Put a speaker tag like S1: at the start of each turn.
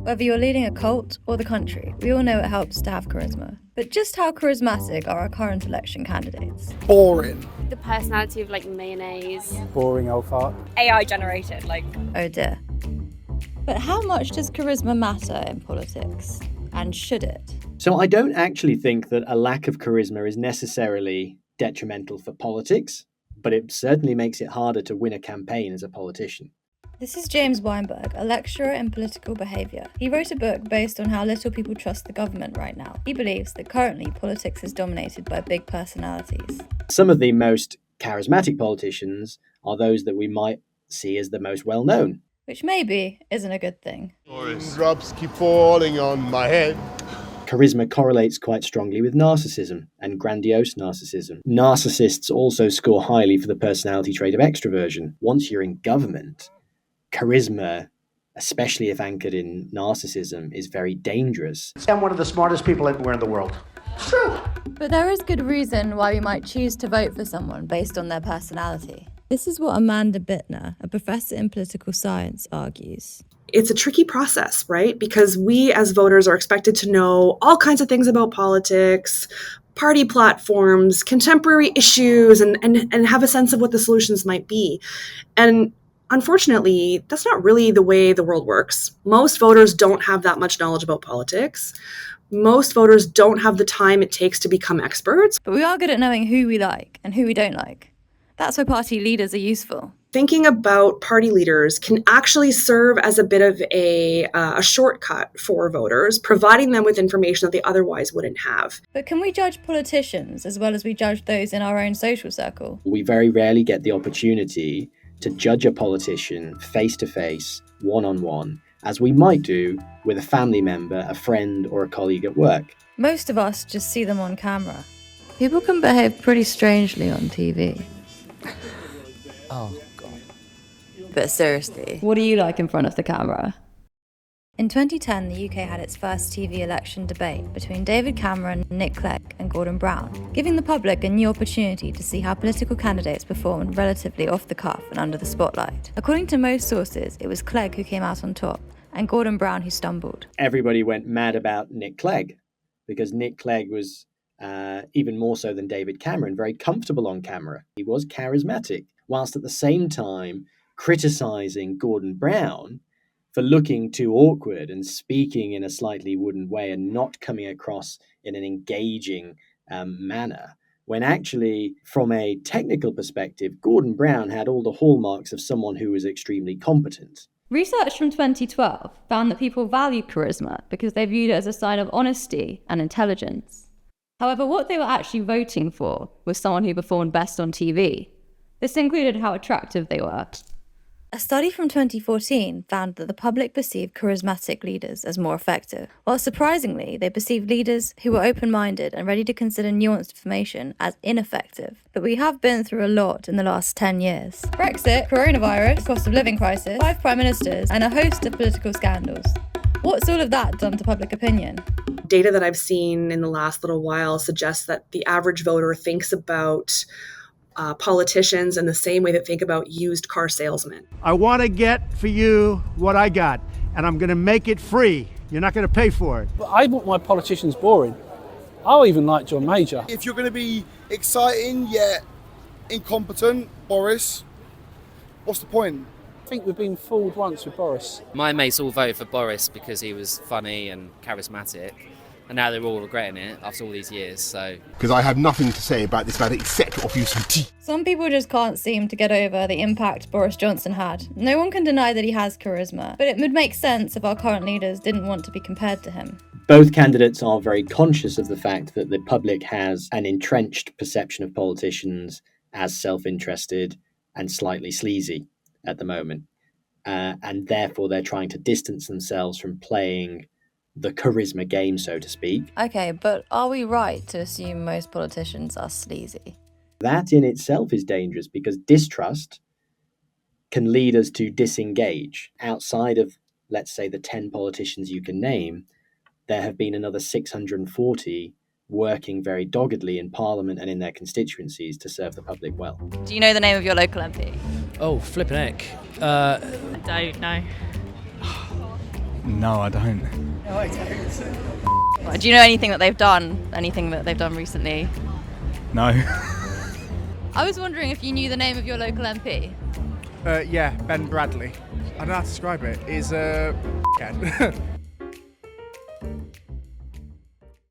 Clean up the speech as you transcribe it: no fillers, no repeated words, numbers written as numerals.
S1: Whether you're leading a cult or the country, we all know it helps to have charisma. But just how charismatic are our current election candidates?
S2: Boring.
S3: The personality of mayonnaise.
S2: Boring old fart.
S3: AI generated,
S1: Oh dear. But how much does charisma matter in politics? And should it?
S4: So I don't actually think that a lack of charisma is necessarily detrimental for politics, but it certainly makes it harder to win a campaign as a politician.
S1: This is James Weinberg, a lecturer in political behaviour. He wrote a book based on how little people trust the government right now. He believes that currently politics is dominated by big personalities.
S4: Some of the most charismatic politicians are those that we might see as the most well-known.
S1: Which maybe isn't a good thing.
S5: Drops keep falling on my head.
S4: Charisma correlates quite strongly with narcissism and grandiose narcissism. Narcissists also score highly for the personality trait of extroversion. Once you're in government, charisma, especially if anchored in narcissism, is very dangerous.
S6: I'm one of the smartest people anywhere in the world. True.
S1: But there is good reason why we might choose to vote for someone based on their personality. This is what Amanda Bittner, a professor in political science, argues.
S7: It's a tricky process, right? Because we as voters are expected to know all kinds of things about politics, party platforms, contemporary issues, and have a sense of what the solutions might be. And unfortunately, that's not really the way the world works. Most voters don't have that much knowledge about politics. Most voters don't have the time it takes to become experts.
S1: But we are good at knowing who we like and who we don't like. That's why party leaders are useful.
S7: Thinking about party leaders can actually serve as a bit of a shortcut for voters, providing them with information that they otherwise wouldn't have.
S1: But can we judge politicians as well as we judge those in our own social circle?
S4: We very rarely get the opportunity to judge a politician face-to-face, one-on-one, as we might do with a family member, a friend, or a colleague at work.
S1: Most of us just see them on camera. People can behave pretty strangely on TV.
S2: Oh, God.
S1: But seriously, what do you like in front of the camera? In 2010, the UK had its first TV election debate between David Cameron, Nick Clegg and Gordon Brown, giving the public a new opportunity to see how political candidates performed relatively off the cuff and under the spotlight. According to most sources, it was Clegg who came out on top, and Gordon Brown who stumbled.
S4: Everybody went mad about Nick Clegg, because Nick Clegg was, even more so than David Cameron, very comfortable on camera. He was charismatic, whilst at the same time criticising Gordon Brown for looking too awkward and speaking in a slightly wooden way and not coming across in an engaging manner, when actually, from a technical perspective, Gordon Brown had all the hallmarks of someone who was extremely competent.
S1: Research from 2012 found that people valued charisma because they viewed it as a sign of honesty and intelligence. However, what they were actually voting for was someone who performed best on TV. This included how attractive they were. A study from 2014 found that the public perceived charismatic leaders as more effective, while surprisingly, they perceived leaders who were open-minded and ready to consider nuanced information as ineffective. But we have been through a lot in the last 10 years. Brexit, coronavirus, cost of living crisis, 5 prime ministers, and a host of political scandals. What's all of that done to public opinion?
S7: Data that I've seen in the last little while suggests that the average voter thinks about politicians in the same way that think about used car salesmen.
S8: I want to get for you what I got, and I'm going to make it free. You're not going to pay for it.
S2: But I want my politicians boring. I'll even like John Major.
S5: If you're going to be exciting yet incompetent, Boris, what's the point?
S2: I think we've been fooled once with Boris.
S9: My mates all voted for Boris because he was funny and charismatic. And now they're all regretting it after all these years, so...
S5: Because I have nothing to say about this matter except to offer you some tea.
S1: Some people just can't seem to get over the impact Boris Johnson had. No one can deny that he has charisma, but it would make sense if our current leaders didn't want to be compared to him.
S4: Both candidates are very conscious of the fact that the public has an entrenched perception of politicians as self-interested and slightly sleazy at the moment. And therefore they're trying to distance themselves from playing the charisma game, so to speak.
S1: Okay, but are we right to assume most politicians are sleazy?
S4: That in itself is dangerous because distrust can lead us to disengage. Outside of, let's say, the 10 politicians you can name, there have been another 640 working very doggedly in Parliament and in their constituencies to serve the public well.
S1: Do you know the name of your local MP?
S10: Oh, flippin' heck.
S11: I don't know.
S10: No, I don't.
S1: Do you know anything that they've done? Anything that they've done recently?
S10: No.
S1: I was wondering if you knew the name of your local MP.
S11: Yeah, Ben Bradley. I don't know how to describe it. He's